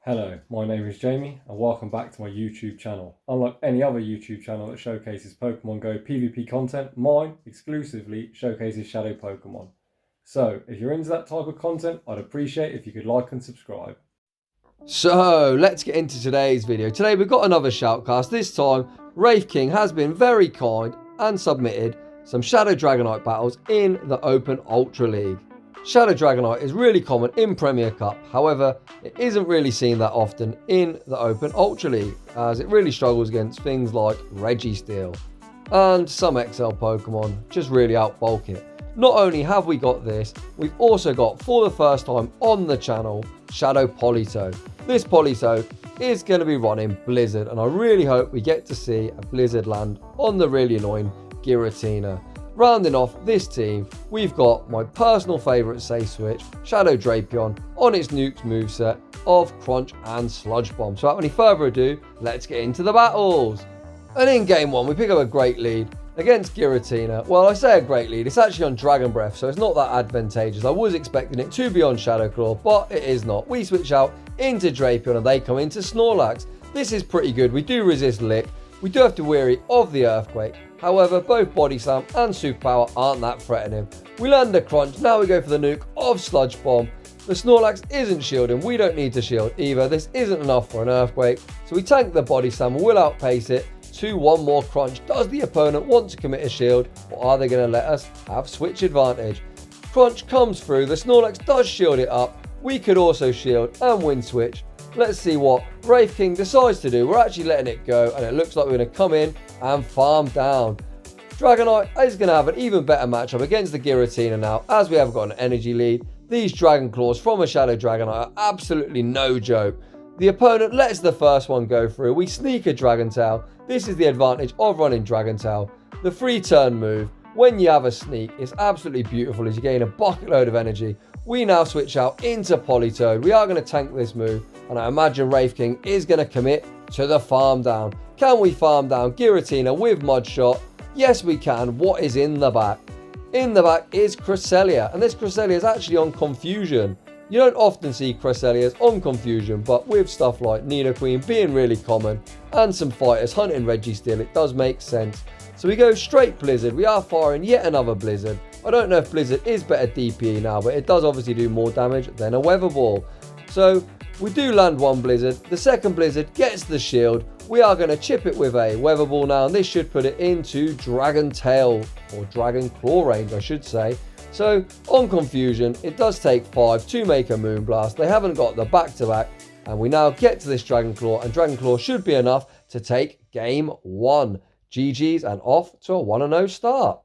Hello, my name is Jamie and welcome back to my YouTube channel. Unlike any other YouTube channel that showcases Pokemon Go PvP content, mine exclusively showcases Shadow Pokemon. So, if you're into that type of content, I'd appreciate if you could like and subscribe. So, let's get into today's video. Today we've got another shoutcast. This time, Wraith King has been very kind and submitted some Shadow Dragonite battles in the Open Ultra League. Shadow Dragonite is really common in Premier Cup, however, it isn't really seen that often in the Open Ultra League, as it really struggles against things like Registeel, and some XL Pokemon just really outbulk it. Not only have we got this, we've also got, for the first time on the channel, Shadow Politoad. This Politoad is going to be running Blizzard, and I really hope we get to see a Blizzard land on the really annoying Giratina. Rounding off this team, we've got my personal favourite safe switch, Shadow Drapion, on its nukes moveset of Crunch and Sludge Bomb. So without any further ado, let's get into the battles. And in game one, we pick up a great lead against Giratina. Well, I say a great lead, it's actually on Dragon Breath, so it's not that advantageous. I was expecting it to be on Shadow Claw, but it is not. We switch out into Drapion and they come into Snorlax. This is pretty good. We do resist Lick. We do have to weary of the Earthquake. However, both Body Slam and Superpower aren't that threatening. We land a Crunch, now we go for the nuke of Sludge Bomb. The Snorlax isn't shielding, we don't need to shield either. This isn't enough for an Earthquake, so we tank the Body Slam and will outpace it to one more Crunch. Does the opponent want to commit a shield, or are they going to let us have switch advantage? Crunch comes through, the Snorlax does shield it up. We could also shield and win switch. Let's see what Wraith King decides to do. We're actually letting it go, and it looks like we're going to come in and farm down. Dragonite is going to have an even better matchup against the Giratina now, as we have got an energy lead. These Dragon Claws from a Shadow Dragonite are absolutely no joke. The opponent lets the first one go through. We sneak a Dragon Tail. This is the advantage of running Dragon Tail. The free turn move, when you have a sneak, is absolutely beautiful as you gain a bucket load of energy. We now switch out into Politoad. We are going to tank this move, and I imagine Wraith King is going to commit to the farm down. Can we farm down Giratina with Mudshot? Yes, we can. What is in the back? In the back is Cresselia, and this Cresselia is actually on Confusion. You don't often see Cresselias on Confusion, but with stuff like Nidoqueen being really common and some fighters hunting Registeel, it does make sense. So we go straight Blizzard. We are firing yet another Blizzard. I don't know if Blizzard is better DPE now, but it does obviously do more damage than a Weather Ball. So we do land one Blizzard. The second Blizzard gets the shield. We are going to chip it with a Weather Ball now, and this should put it into Dragon Tail, or Dragon Claw range, I should say. So on Confusion, it does take 5 to make a Moonblast. They haven't got the back-to-back, and we now get to this Dragon Claw, and Dragon Claw should be enough to take game 1. GG's and off to a 1-0 start.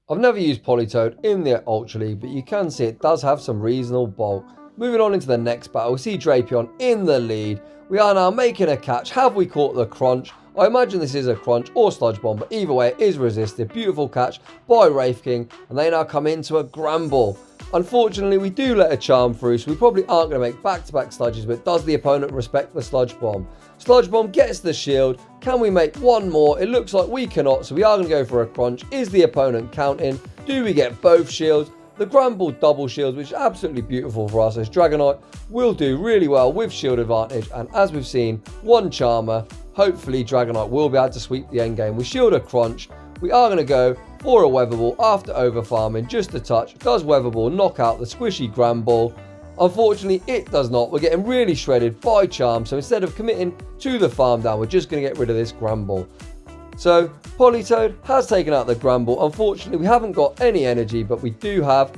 I've never used Politoad in the Ultra League, but you can see it does have some reasonable bulk. Moving on into the next battle, we see Drapion in the lead. We are now making a catch. Have we caught the Crunch? I imagine this is a Crunch or Sludge Bomb, but either way it is resisted. Beautiful catch by Wraith King, and they now come into a Gramble. Unfortunately, we do let a Charm through, so we probably aren't going to make back-to-back Sludges, but does the opponent respect the Sludge Bomb? Sludge Bomb gets the shield. Can we make one more? It looks like we cannot, so we are going to go for a Crunch. Is the opponent counting? Do we get both shields? The Gramble double shields, which is absolutely beautiful for us, as Dragonite will do really well with shield advantage, and as we've seen, one Charmer. Hopefully Dragonite will be able to sweep the endgame. We shield a Crunch. We are going to go for a Weather Ball after over farming, just a touch. Does Weather Ball knock out the squishy Gramble? Unfortunately, it does not. We're getting really shredded by Charm, so instead of committing to the farm down, we're just going to get rid of this Gramble. So Politoad has taken out the Gramble. Unfortunately, we haven't got any energy, but we do have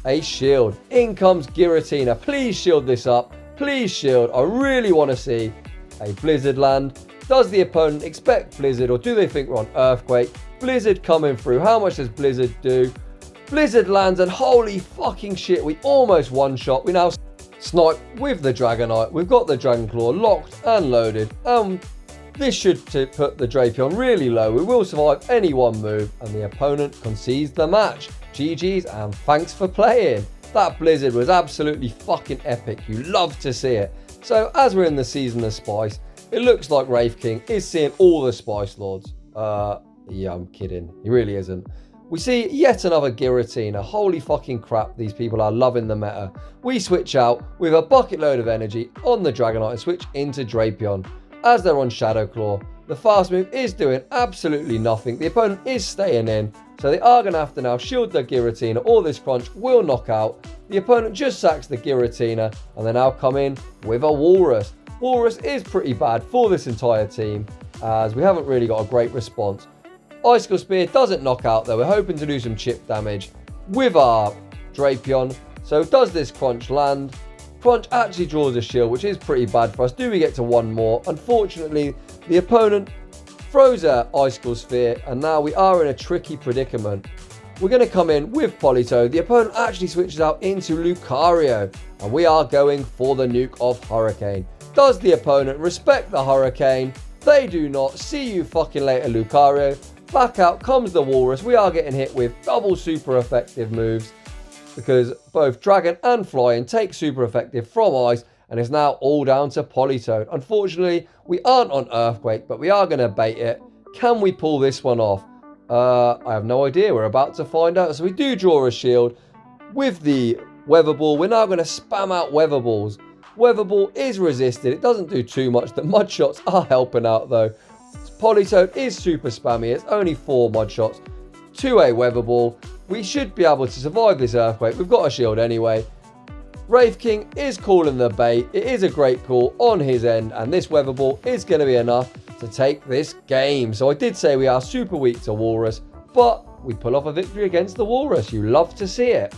a shield. In comes Giratina. Please shield this up. Please shield. I really want to see a Blizzard land. Does the opponent expect Blizzard, or do they think we're on Earthquake? Blizzard coming through. How much does Blizzard do? Blizzard lands, and holy fucking shit, we almost one-shot. We now snipe with the Dragonite. We've got the Dragon Claw locked and loaded. This should put the Drapion really low. We will survive any one move, and the opponent concedes the match. GG's and thanks for playing. That Blizzard was absolutely fucking epic. You love to see it. So as we're in the season of Spice, it looks like Wraith King is seeing all the Spice Lords. Yeah, I'm kidding. He really isn't. We see yet another Giratina. Holy fucking crap, these people are loving the meta. We switch out with a bucket load of energy on the Dragonite and switch into Drapion. As they're on Shadow Claw, the fast move is doing absolutely nothing. The opponent is staying in, so they are going to have to now shield the Giratina or this crunch will knock out. The opponent just sacks the Giratina and they now come in with a Walrus. Walrus is pretty bad for this entire team as we haven't really got a great response. Icicle Spear doesn't knock out though. We're hoping to do some chip damage with our Drapion. So does this crunch land? Crunch actually draws a shield, which is pretty bad for us. Do we get to one more? Unfortunately, the opponent throws a Icicle Sphere, and now we are in a tricky predicament. We're going to come in with Politoad. The opponent actually switches out into Lucario, and we are going for the nuke of Hurricane. Does the opponent respect the Hurricane? They do not. See you fucking later, Lucario. Back out comes the Walrus. We are getting hit with double super effective moves, because both Dragon and Flying take super effective from Ice, and it's now all down to Politoad. Unfortunately, we aren't on Earthquake, but we are going to bait it. Can we pull this one off? I have no idea. We're about to find out. So we do draw a shield with the Weather Ball. We're now going to spam out Weather Balls. Weather Ball is resisted. It doesn't do too much. The Mudshots are helping out though. Politoad is super spammy. It's only 4 Mudshots to a Weather Ball. We should be able to survive this Earthquake. We've got a shield anyway. Wraith King is calling the bait. It is a great call on his end, and this Weather Ball is going to be enough to take this game. So I did say we are super weak to Walrus, but we pull off a victory against the Walrus. You love to see it.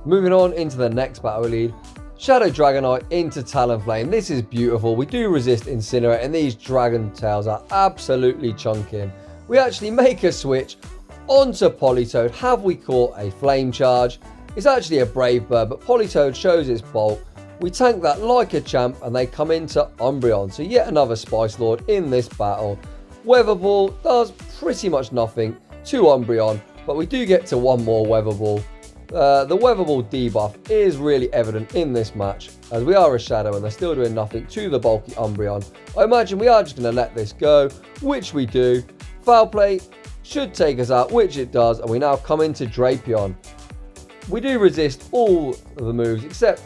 Moving on into the next battle lead. Shadow Dragonite into Talonflame. This is beautiful. We do resist Incinerate, and these Dragon Tails are absolutely chunking. We actually make a switch onto Politoad. Have we caught a Flame Charge? It's actually a Brave Bird, but Politoad shows its bulk. We tank that like a champ, and they come into Umbreon. So yet another Spice Lord in this battle. Weather Ball does pretty much nothing to Umbreon, but we do get to one more Weather Ball. The Weather Ball debuff is really evident in this match, as we are a Shadow and they're still doing nothing to the bulky Umbreon. I imagine we are just going to let this go, which we do. Foul Play should take us out, which it does, and we now come into Drapion. We do resist all of the moves except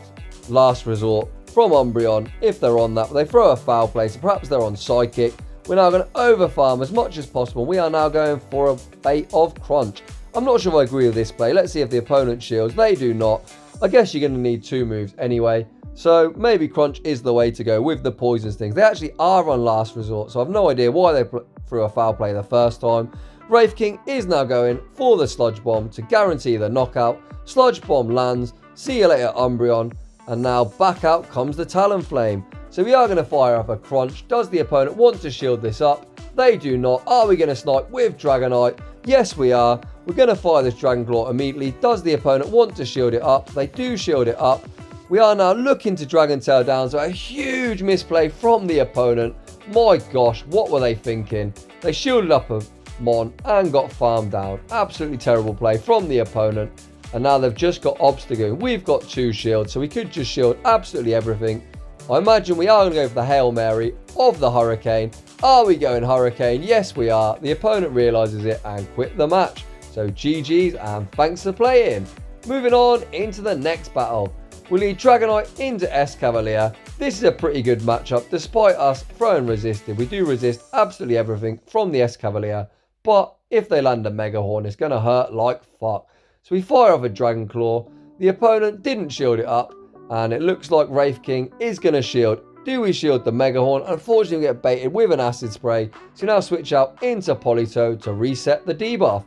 Last Resort from Umbreon if they're on that, but they throw a Foul Play, so perhaps they're on Psychic. We're now going to overfarm as much as possible. We are now going for a bait of Crunch. I'm not sure if I agree with this play. Let's see if the opponent shields. They do not. I guess you're going to need 2 moves anyway. So maybe Crunch is the way to go with the Poison Stings. They actually are on Last Resort, so I have no idea why they threw a Foul Play the first time. Wraith King is now going for the Sludge Bomb to guarantee the knockout. Sludge Bomb lands. See you later, Umbreon. And now back out comes the Talonflame. So we are going to fire up a Crunch. Does the opponent want to shield this up? They do not. Are we going to snipe with Dragonite? Yes, we are. We're going to fire this Dragon Claw immediately. Does the opponent want to shield it up? They do shield it up. We are now looking to Dragon Tail down. So a huge misplay from the opponent. My gosh, what were they thinking? They shielded up a Mon and got farmed down. Absolutely terrible play from the opponent. And now they've just got Obstagoon. We've got 2 shields, so we could just shield absolutely everything. I imagine we are going to go for the Hail Mary of the Hurricane. Are we going Hurricane? Yes, we are. The opponent realises it and quit the match. So GG's and thanks for playing. Moving on into the next battle. We lead Dragonite into Escavalier. This is a pretty good matchup despite us throwing resisted. We do resist absolutely everything from the Escavalier. But if they land a Mega Horn, it's going to hurt like fuck. So we fire off a Dragon Claw. The opponent didn't shield it up. And it looks like Wraith King is going to shield. Do we shield the Mega Horn? Unfortunately, we get baited with an Acid Spray. So now switch out into Politoad to reset the debuff.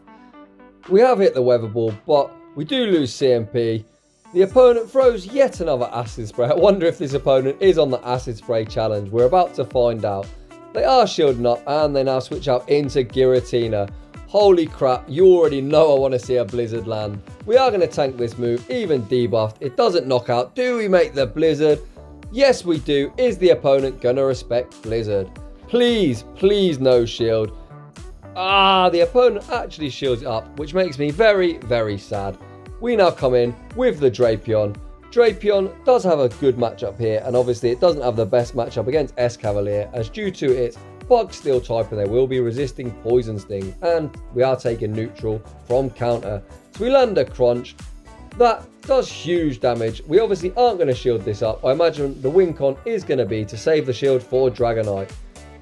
We have hit the Weather Ball, but we do lose CMP. The opponent throws yet another Acid Spray. I wonder if this opponent is on the Acid Spray challenge. We're about to find out. They are shielding up and they now switch out into Giratina. Holy crap, you already know I want to see a Blizzard land. We are going to tank this move, even debuffed. It doesn't knock out. Do we make the Blizzard? Yes, we do. Is the opponent going to respect Blizzard? Please, please no shield. The opponent actually shields it up, which makes me very, very sad. We now come in with the Drapion. Drapion does have a good matchup here, and obviously it doesn't have the best matchup against Escavalier, as due to its bug steel type and they will be resisting poison sting, and we are taking neutral from counter. So we land a crunch. That does huge damage. We obviously aren't going to shield this up. I imagine the win con is going to be to save the shield for Dragonite.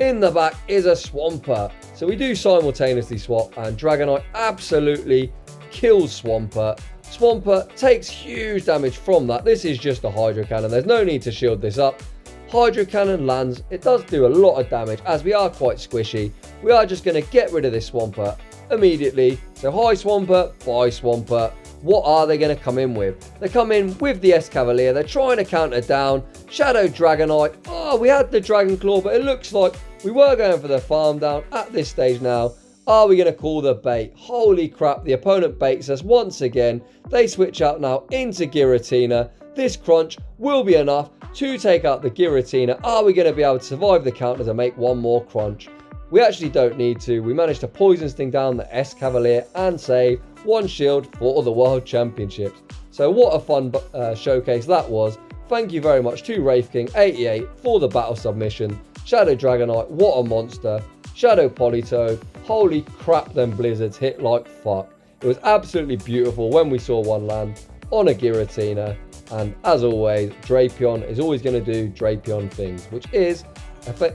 In the back is a Swampert. So we do simultaneously swap, and Dragonite absolutely kills Swampert. Swampert takes huge damage from that. This is just a Hydro Cannon. There's no need to shield this up. Hydro Cannon lands. It does do a lot of damage as we are quite squishy. We are just going to get rid of this Swampert immediately. So hi Swampert, bye Swampert. What are they going to come in with? They come in with the Escavalier. They're trying to counter down. Shadow Dragonite. Oh, we had the Dragon Claw, but it looks like we were going for the farm down at this stage now. Are we going to call the bait? Holy crap, the opponent baits us once again. They switch out now into Giratina. This crunch will be enough to take out the Giratina. Are we going to be able to survive the counter to make one more crunch? We actually don't need to. We managed to Poison Sting down the Escavalier and save one shield for the World Championships. So what a fun showcase that was. Thank you very much to WraithKing88 for the battle submission. Shadow Dragonite, what a monster. Shadow Politoad, holy crap, them blizzards hit like fuck. It was absolutely beautiful when we saw one land on a Giratina. And as always, Drapion is always going to do Drapion things, which is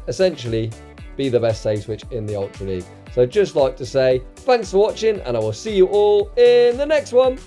essentially be the best save switch in the Ultra League. So just like to say thanks for watching, and I will see you all in the next one.